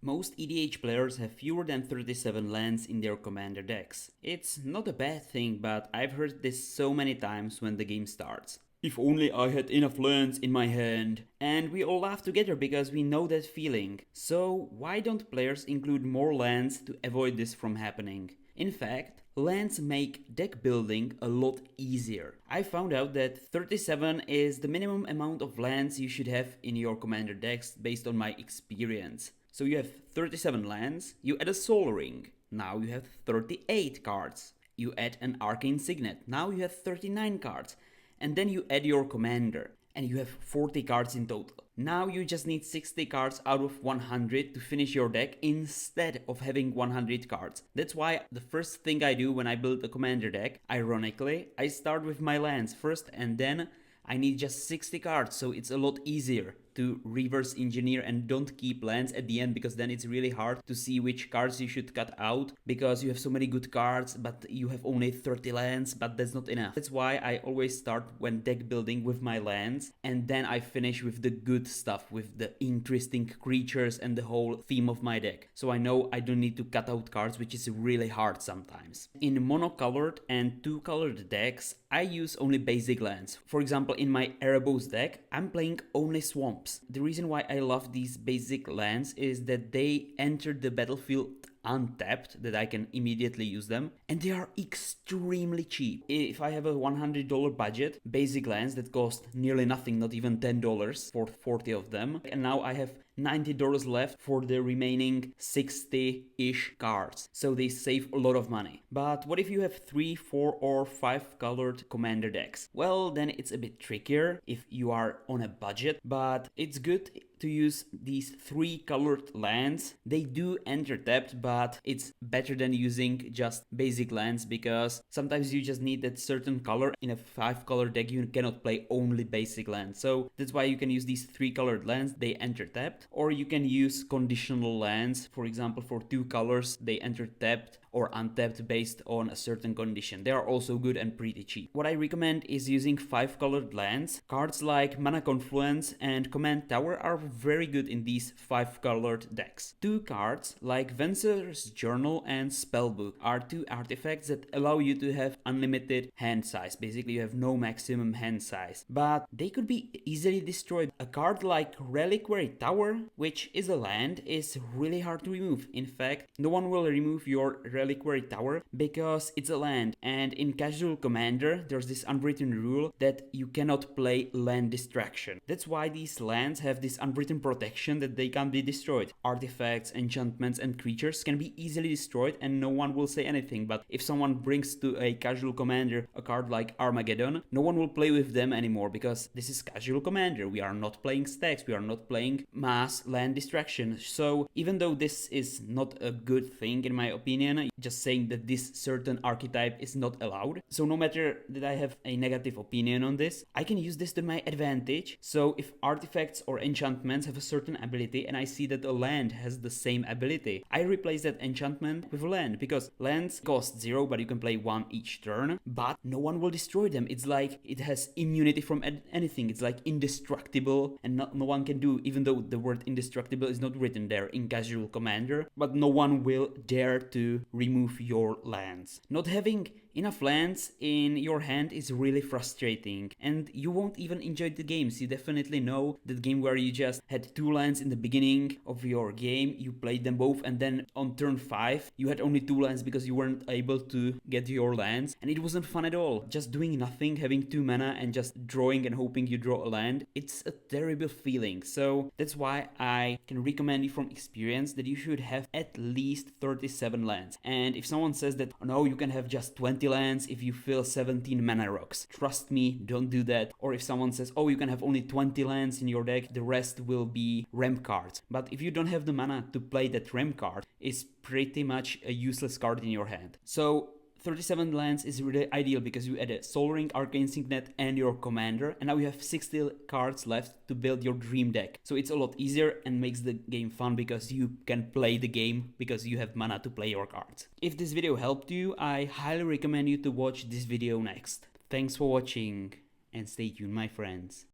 Most EDH players have fewer than 37 lands in their commander decks. It's not a bad thing, but I've heard this so many times when the game starts. If only I had enough lands in my hand. And we all laugh together because we know that feeling. So why don't players include more lands to avoid this from happening? In fact, lands make deck building a lot easier. I found out that 37 is the minimum amount of lands you should have in your commander decks based on my experience. So you have 37 lands, you add a Soul Ring, now you have 38 cards. You add an Arcane Signet, now you have 39 cards. And then you add your commander, and you have 40 cards in total. Now you just need 60 cards out of 100 to finish your deck instead of having 100 cards. That's why the first thing I do when I build a commander deck, ironically, I start with my lands first and then I need just 60 cards, so it's a lot easier to reverse engineer and don't keep lands at the end, because then it's really hard to see which cards you should cut out because you have so many good cards but you have only 30 lands, but that's not enough. That's why I always start when deck building with my lands and then I finish with the good stuff, with the interesting creatures and the whole theme of my deck. So I know I don't need to cut out cards, which is really hard sometimes. In monocolored and two-colored decks, I use only basic lands. For example, in my Erebos deck, I'm playing only swamps. The reason why I love these basic lands is that they enter the battlefield untapped, that I can immediately use them, and they are extremely cheap. If I have a $100 budget, basic lands that cost nearly nothing, not even $10 for 40 of them, and now I have $90 left for the remaining 60-ish cards. So they save a lot of money. But what if you have 3, 4 or 5 colored commander decks? Well, then it's a bit trickier if you are on a budget, but it's good to use these 3 colored lands. They do enter tapped, but it's better than using just basic lands, because sometimes you just need that certain color. In a 5 color deck you cannot play only basic lands, so that's why you can use these 3 colored lands. They enter tapped, or you can use conditional lands. For example, for 2 colors they enter tapped or untapped based on a certain condition. They are also good and pretty cheap. What I recommend is using 5 colored lands. Cards like Mana Confluence and Command Tower are very good in these 5 colored decks. 2 cards like Venser's Journal and Spellbook are 2 artifacts that allow you to have unlimited hand size. Basically you have no maximum hand size, but they could be easily destroyed. A card like Reliquary Tower, which is a land, is really hard to remove. In fact, no one will remove your Reliquary Tower because it's a land, and in Casual Commander there's this unwritten rule that you cannot play land distraction. That's why these lands have this unwritten protection that they can't be destroyed. Artifacts, enchantments and creatures can be easily destroyed and no one will say anything, but if someone brings to a Casual Commander a card like Armageddon, no one will play with them anymore, because this is Casual Commander. We are not playing stacks, we are not playing mass land distraction. So even though this is not a good thing in my opinion, just saying that this certain archetype is not allowed, so no matter that I have a negative opinion on this, I can use this to my advantage. So if artifacts or enchantments have a certain ability and I see that a land has the same ability, I replace that enchantment with a land, because lands cost 0 but you can play 1 each turn, but no one will destroy them. It's like it has immunity from anything. It's like indestructible, and no one can do, even though the word indestructible is not written there in Casual Commander, but no one will dare to remove your lands. Not having enough lands in your hand is really frustrating, and you won't even enjoy the games. You definitely know that game where you just had 2 lands in the beginning of your game, you played them both, and then on turn 5 you had only 2 lands because you weren't able to get your lands, and it wasn't fun at all. Just doing nothing, having 2 mana and just drawing and hoping you draw a land, it's a terrible feeling. So that's why I can recommend you from experience that you should have at least 37 lands. And if someone says that, oh, no, you can have just 20 lands if you fill 17 mana rocks, trust me, don't do that. Or if someone says, oh, you can have only 20 lands in your deck, the rest will be ramp cards. But if you don't have the mana to play that ramp card, it's pretty much a useless card in your hand. So 37 lands is really ideal because you add a Soul Ring, Arcane Signet and your commander, and now you have 60 cards left to build your dream deck. So it's a lot easier and makes the game fun because you can play the game because you have mana to play your cards. If this video helped you, I highly recommend you to watch this video next. Thanks for watching and stay tuned, my friends.